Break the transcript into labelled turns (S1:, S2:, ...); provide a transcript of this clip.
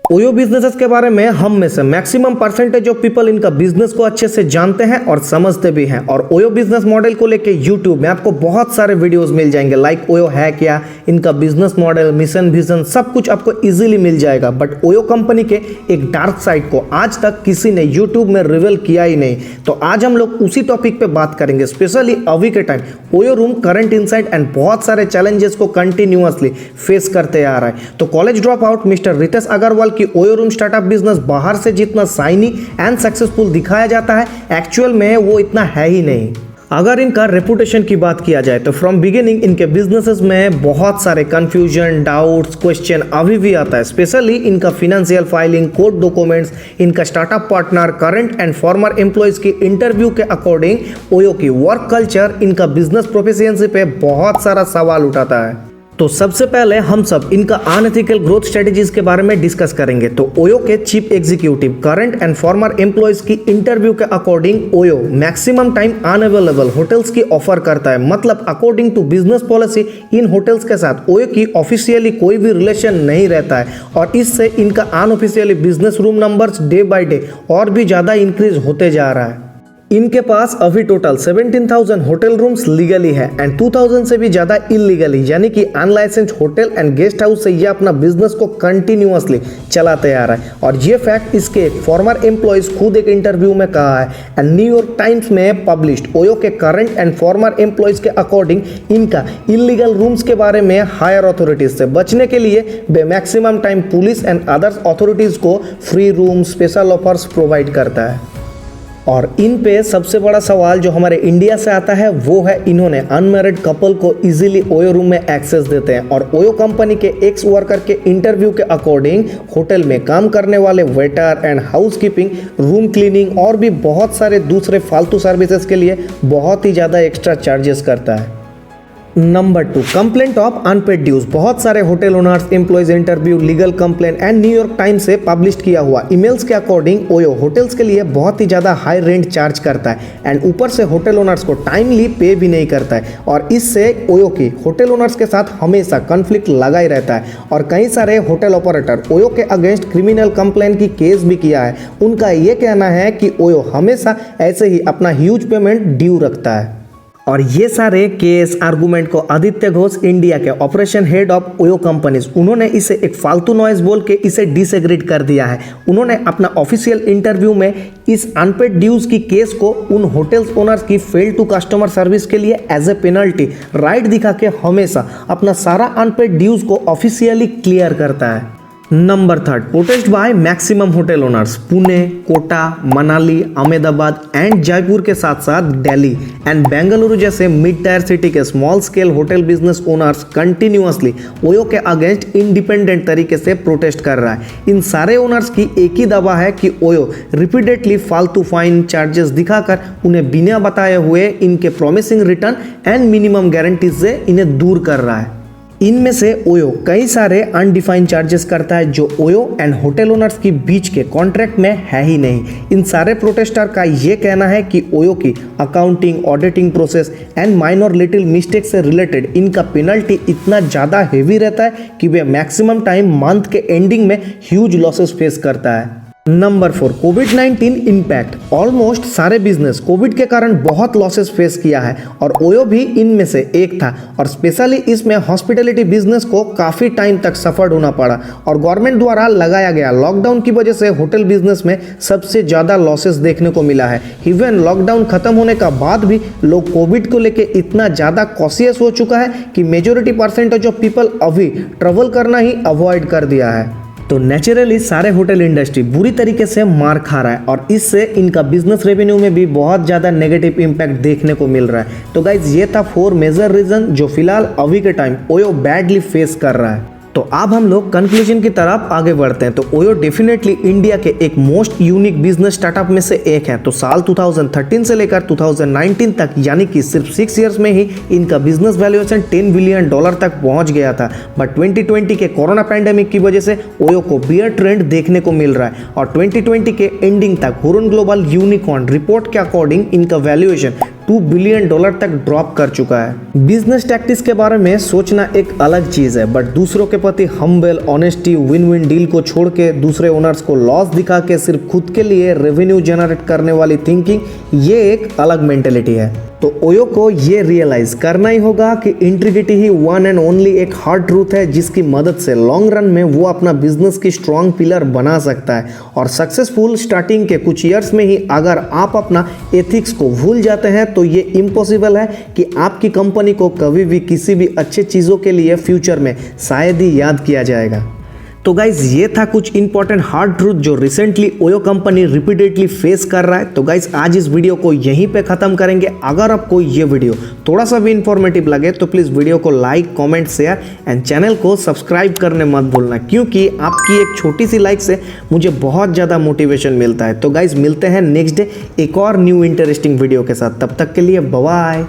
S1: OYO businesses के बारे में हम में से मैक्सिमम परसेंटेज ऑफ पीपल इनका बिजनेस को अच्छे से जानते हैं और समझते भी हैं। और ओयो बिजनेस मॉडल को लेके यूट्यूब में आपको बहुत सारे वीडियोस मिल जाएंगे, लाइक ओयो है क्या, इनका बिजनेस मॉडल, मिशन, विजन, सब कुछ आपको इजीली मिल जाएगा। बट ओयो कंपनी के एक डार्क साइड को आज तक किसी ने यूट्यूब में रिवील किया ही नहीं। तो आज हम लोग उसी टॉपिक पे बात करेंगे, स्पेशली अभी के time OYO room current insight and बहुत सारे चैलेंजेस को कंटिन्यूअसली फेस करते आ रहा है। तो college drop out mister Ritesh Agarwal की ओयो रूम स्टार्टअप बिजनेस बाहर से जितना शाइनी एंड सक्सेसफुल दिखाया जाता है, एक्चुअल में वो इतना है ही नहीं। अगर इनका रेपुटेशन की बात किया जाए तो फ्रॉम बिगिनिंग इनके बिजनेसेस में बहुत सारे कंफ्यूजन, डाउट्स, क्वेश्चन अभी भी आता है। स्पेशली इनका फिनेंशियल फाइलिंग, कोर्ट डॉक्यूमेंट्स, इनका startup partner, current and former employees की इंटरव्यू के अकॉर्डिंग ओयो की वर्क कल्चर इनका बिजनेस प्रोफिशिएंसी पे बहुत सारा सवाल उठाता है। तो सबसे पहले हम सब इनका अनएथिकल ग्रोथ स्ट्रेटेजीज के बारे में डिस्कस करेंगे। तो ओयो के chief executive, current and former employees की इंटरव्यू के according OYO maximum time unavailable hotels की ऑफर करता है। मतलब अकॉर्डिंग टू बिजनेस पॉलिसी इन होटल्स के साथ ओयो की ऑफिशियली कोई भी रिलेशन नहीं रहता है और इससे इनका unofficially business room numbers day by day और भी ज्यादा इंक्रीज होते जा रहा है। इनके पास अभी टोटल 17,000 होटल रूम्स लीगली है एंड 2,000 से भी ज्यादा इलीगली, यानी कि unlicensed hotel and guest house से ये अपना बिजनेस को कंटिन्यूअसली चलाते आ रहा है। और ये फैक्ट इसके फॉर्मर एम्प्लॉयज खुद एक इंटरव्यू में कहा है एंड न्यूयॉर्क टाइम्स में पब्लिश्ड ओयो के करंट एंड फॉर्मर एम्प्लॉयज के अकॉर्डिंग इनका इलीगल रूम्स के बारे में हायर अथॉरिटीज से बचने के लिए वे maximum time police and others authorities को free room, special offers provide करता है। और इन पे सबसे बड़ा सवाल जो हमारे इंडिया से आता है वो है इन्होंने अनमैरिड कपल को इजीली ओयो रूम में एक्सेस देते हैं। और ओयो कंपनी के एक्स वर्कर के इंटरव्यू के अकॉर्डिंग होटल में काम करने वाले waiter and housekeeping, room cleaning और भी बहुत सारे दूसरे फालतू सर्विसेज के लिए बहुत ही ज़्यादा एक्स्ट्रा चार्जेस करता है। Number 2, complaint of unpaid dues. बहुत सारे hotel owners, employees interview, legal complaint and New York Times से पब्लिश किया हुआ ईमेल्स के अकॉर्डिंग ओयो होटल्स के लिए बहुत ही ज़्यादा हाई रेंट चार्ज करता है एंड ऊपर से होटल ओनर्स को टाइमली पे भी नहीं करता है। और इससे ओयो की होटल ओनर्स के साथ हमेशा कॉन्फ्लिक्ट लगा ही रहता है। और कई सारे होटल ऑपरेटर ओयो के अगेंस्ट क्रिमिनल कंप्लेंट की केस भी किया है। उनका ये कहना है कि ओयो हमेशा ऐसे ही अपना ह्यूज पेमेंट ड्यू रखता है। और ये सारे केस आर्गुमेंट को आदित्य घोष, इंडिया के operation head of OYO companies, उन्होंने इसे एक फालतू नॉइज बोल के इसे डिसएग्रीड कर दिया है। उन्होंने अपना ऑफिशियल इंटरव्यू में इस अनपेड ड्यूज की केस को उन होटल्स ओनर्स की फेल टू कस्टमर सर्विस के लिए एज ए पेनल्टी राइट दिखा के हमेशा अपना सारा अनपेड ड्यूज को ऑफिशियली क्लियर करता है। Number 3, protest by maximum hotel owners. Pune, Kota, Manali, Ahmedabad and Jaipur के साथ साथ दिल्ली एंड बेंगलुरु जैसे मिड टायर सिटी के small scale hotel business owners continuously OYO के अगेंस्ट इंडिपेंडेंट तरीके से प्रोटेस्ट कर रहा है। इन सारे ओनर्स की एक ही दावा है कि ओयो रिपीटेडली फालतू फाइन चार्जेस दिखाकर उन्हें बिना बताए हुए इनके promising return and minimum guarantees से इन्हें दूर कर रहा है। इनमें से ओयो कई सारे अनडिफाइंड चार्जेस करता है जो ओयो एंड होटल ओनर्स की बीच के कॉन्ट्रैक्ट में है ही नहीं। इन सारे प्रोटेस्टर का ये कहना है कि ओयो की accounting, auditing process and minor little mistake से रिलेटेड इनका पेनल्टी इतना ज़्यादा हेवी रहता है कि वे मैक्सिमम टाइम मंथ के एंडिंग में ह्यूज लॉसेस फेस करता है। नंबर 4, कोविड-19 इम्पैक्ट। ऑलमोस्ट सारे बिजनेस कोविड के कारण बहुत लॉसेस फेस किया है और ओयो भी इनमें से एक था। और स्पेशली इसमें हॉस्पिटैलिटी बिजनेस को काफ़ी टाइम तक सफर होना पड़ा और गवर्नमेंट द्वारा लगाया गया लॉकडाउन की वजह से होटल बिजनेस में सबसे ज़्यादा लॉसेस देखने को मिला है। इवन लॉकडाउन खत्म होने का बाद भी लोग कोविड को लेकर इतना ज़्यादा कॉशियस हो चुका है कि मेजोरिटी परसेंटेज ऑफ पीपल अभी ट्रेवल करना ही अवॉइड कर दिया है। तो नेचुरली सारे होटल इंडस्ट्री बुरी तरीके से मार खा रहा है और इससे इनका बिजनेस रेवेन्यू में भी बहुत ज़्यादा नेगेटिव इम्पैक्ट देखने को मिल रहा है। तो गाइज ये था 4 मेजर रीजन जो फिलहाल अभी के टाइम ओयो बैडली फेस कर रहा है। तो अब हम लोग कंक्लूजन की तरफ आगे बढ़ते हैं। तो ओयो डेफिनेटली इंडिया के एक मोस्ट यूनिक बिजनेस स्टार्टअप में से एक है। तो साल 2013 से लेकर 2019 तक, यानी कि सिर्फ 6 इयर्स में ही इनका बिजनेस वैल्यूएशन $10 बिलियन तक पहुंच गया था। बट 2020 के कोरोना पैंडेमिक की वजह से ओयो को बियर ट्रेंड देखने को मिल रहा है और 2020 के एंडिंग तक हुरुन ग्लोबल यूनिकॉर्न रिपोर्ट के अकॉर्डिंग इनका वैल्यूएशन $2 बिलियन तक ड्रॉप कर चुका है। बिजनेस टैक्टिक्स के बारे में सोचना एक अलग चीज है, बट दूसरों के प्रति humble, honesty, win win deal को छोड़ के दूसरे ओनर्स को लॉस दिखा के सिर्फ खुद के लिए रेवेन्यू जनरेट करने वाली थिंकिंग, ये एक अलग मेंटेलिटी है। तो ओयो को ये रियलाइज करना ही होगा कि integrity he one and only एक हार्ड ट्रूथ है जिसकी मदद से लॉन्ग रन में वो अपना बिजनेस की स्ट्रॉन्ग पिलर बना सकता है। और सक्सेसफुल स्टार्टिंग के कुछ ईयर्स में ही अगर आप अपना एथिक्स को भूल जाते हैं तो ये इम्पॉसिबल है कि आपकी कंपनी को कभी भी किसी भी अच्छे चीज़ों के लिए फ्यूचर में शायद ही याद किया जाएगा। तो गाइज ये था कुछ इंपॉर्टेंट हार्ड ट्रूथ जो recently OYO company repeatedly face कर रहा है। तो गाइज आज इस वीडियो को यहीं पे खत्म करेंगे। अगर आपको ये वीडियो थोड़ा सा भी इंफॉर्मेटिव लगे तो प्लीज़ वीडियो को like, comment, share and channel को सब्सक्राइब करने मत भूलना, क्योंकि आपकी एक छोटी सी लाइक से मुझे बहुत ज़्यादा मोटिवेशन मिलता है। तो गाइज मिलते हैं नेक्स्ट डे एक और न्यू इंटरेस्टिंग वीडियो के साथ। तब तक के लिए बाय बाय।